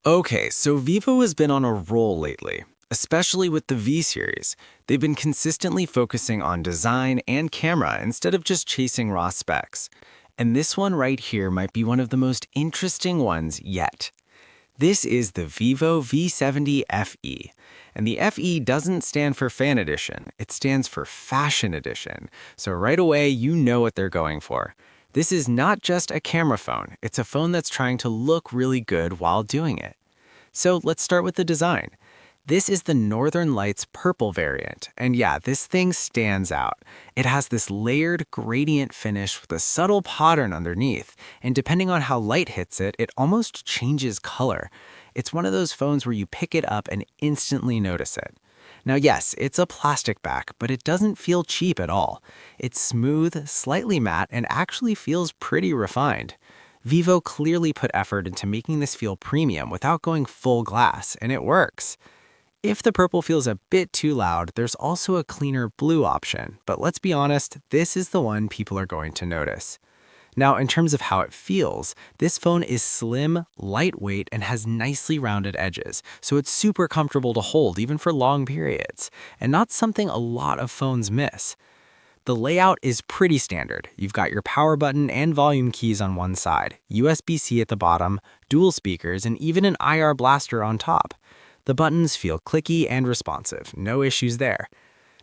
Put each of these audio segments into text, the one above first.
Okay, so Vivo has been on a roll lately, especially with the V series. They've been consistently focusing on design and camera instead of just chasing raw specs. And this one right here might be one of the most interesting ones yet. This is the Vivo V70 FE. And the FE doesn't stand for Fan Edition, it stands for Fashion Edition. So right away, you know what they're going for. This is not just a camera phone, it's a phone that's trying to look really good while doing it. So let's start with the design. This is the Northern Lights purple variant, and yeah, this thing stands out. It has this layered gradient finish with a subtle pattern underneath, and depending on how light hits it, it almost changes color. It's one of those phones where you pick it up and instantly notice it. Now yes, it's a plastic back, but it doesn't feel cheap at all. It's smooth, slightly matte, and actually feels pretty refined. Vivo clearly put effort into making this feel premium without going full glass, and it works. If the purple feels a bit too loud, there's also a cleaner blue option, but let's be honest, this is the one people are going to notice. Now, in terms of how it feels, this phone is slim, lightweight, and has nicely rounded edges, so it's super comfortable to hold even for long periods, and not something a lot of phones miss. The layout is pretty standard. You've got your power button and volume keys on one side, USB-C at the bottom, dual speakers, and even an IR blaster on top. The buttons feel clicky and responsive, no issues there.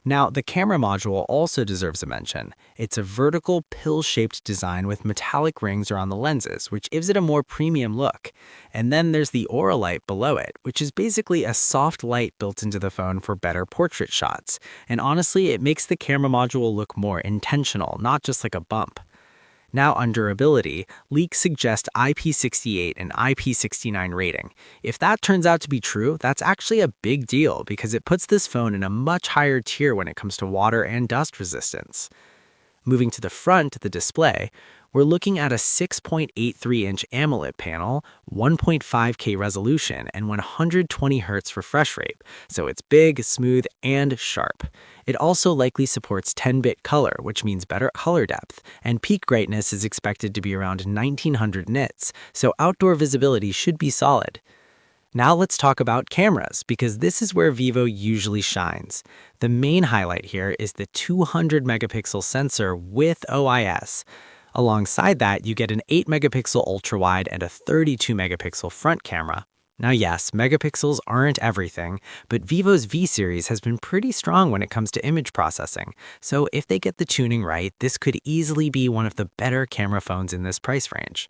Now, the camera module also deserves a mention. It's a vertical pill-shaped design with metallic rings around the lenses, which gives it a more premium look. And then there's the Aura light below it, which is basically a soft light built into the phone for better portrait shots. And honestly, it makes the camera module look more intentional, not just like a bump. Now on durability, leaks suggest IP68 and IP69 rating. If that turns out to be true, that's actually a big deal because it puts this phone in a much higher tier when it comes to water and dust resistance. Moving to the front, the display, we're looking at a 6.83-inch AMOLED panel, 1.5K resolution, and 120 Hz refresh rate, so it's big, smooth, and sharp. It also likely supports 10-bit color, which means better color depth, and peak brightness is expected to be around 1900 nits, so outdoor visibility should be solid. Now let's talk about cameras, because this is where Vivo usually shines. The main highlight here is the 200-megapixel sensor with OIS. Alongside that, you get an 8-megapixel ultra-wide and a 32-megapixel front camera. Now yes, megapixels aren't everything, but Vivo's V series has been pretty strong when it comes to image processing, so if they get the tuning right, this could easily be one of the better camera phones in this price range.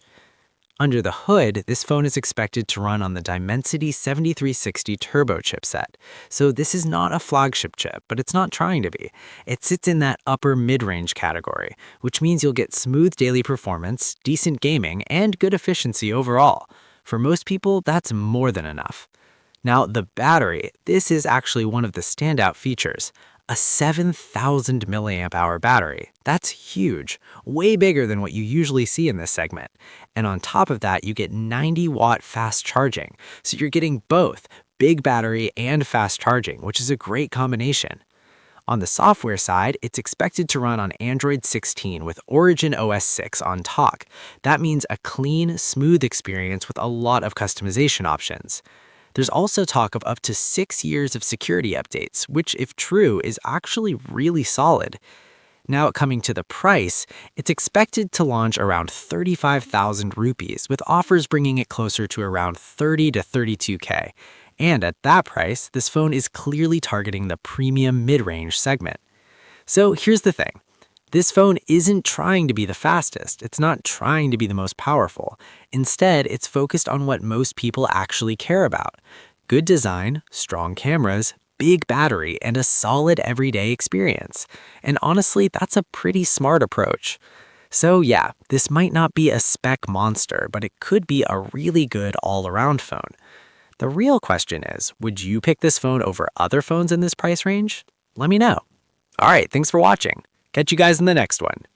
Under the hood, this phone is expected to run on the Dimensity 7360 Turbo chipset. So this is not a flagship chip, but it's not trying to be. It sits in that upper mid-range category, which means you'll get smooth daily performance, decent gaming, and good efficiency overall. For most people, that's more than enough. Now, the battery, this is actually one of the standout features. A 7,000 milliamp hour battery. That's huge, way bigger than what you usually see in this segment. And on top of that, you get 90-watt fast charging. So you're getting both big battery and fast charging, which is a great combination. On the software side, it's expected to run on Android 16 with Origin OS 6 on top. That means a clean, smooth experience with a lot of customization options. There's also talk of up to 6 years of security updates, which, if true, is actually really solid. Now, coming to the price, it's expected to launch around 35,000 rupees, with offers bringing it closer to around 30 to 32K. And at that price, this phone is clearly targeting the premium mid-range segment. So here's the thing. This phone isn't trying to be the fastest. It's not trying to be the most powerful. Instead, it's focused on what most people actually care about. Good design, strong cameras, big battery, and a solid everyday experience. And honestly, that's a pretty smart approach. So yeah, this might not be a spec monster, but it could be a really good all-around phone. The real question is, would you pick this phone over other phones in this price range? Let me know. All right, thanks for watching. Catch you guys in the next one.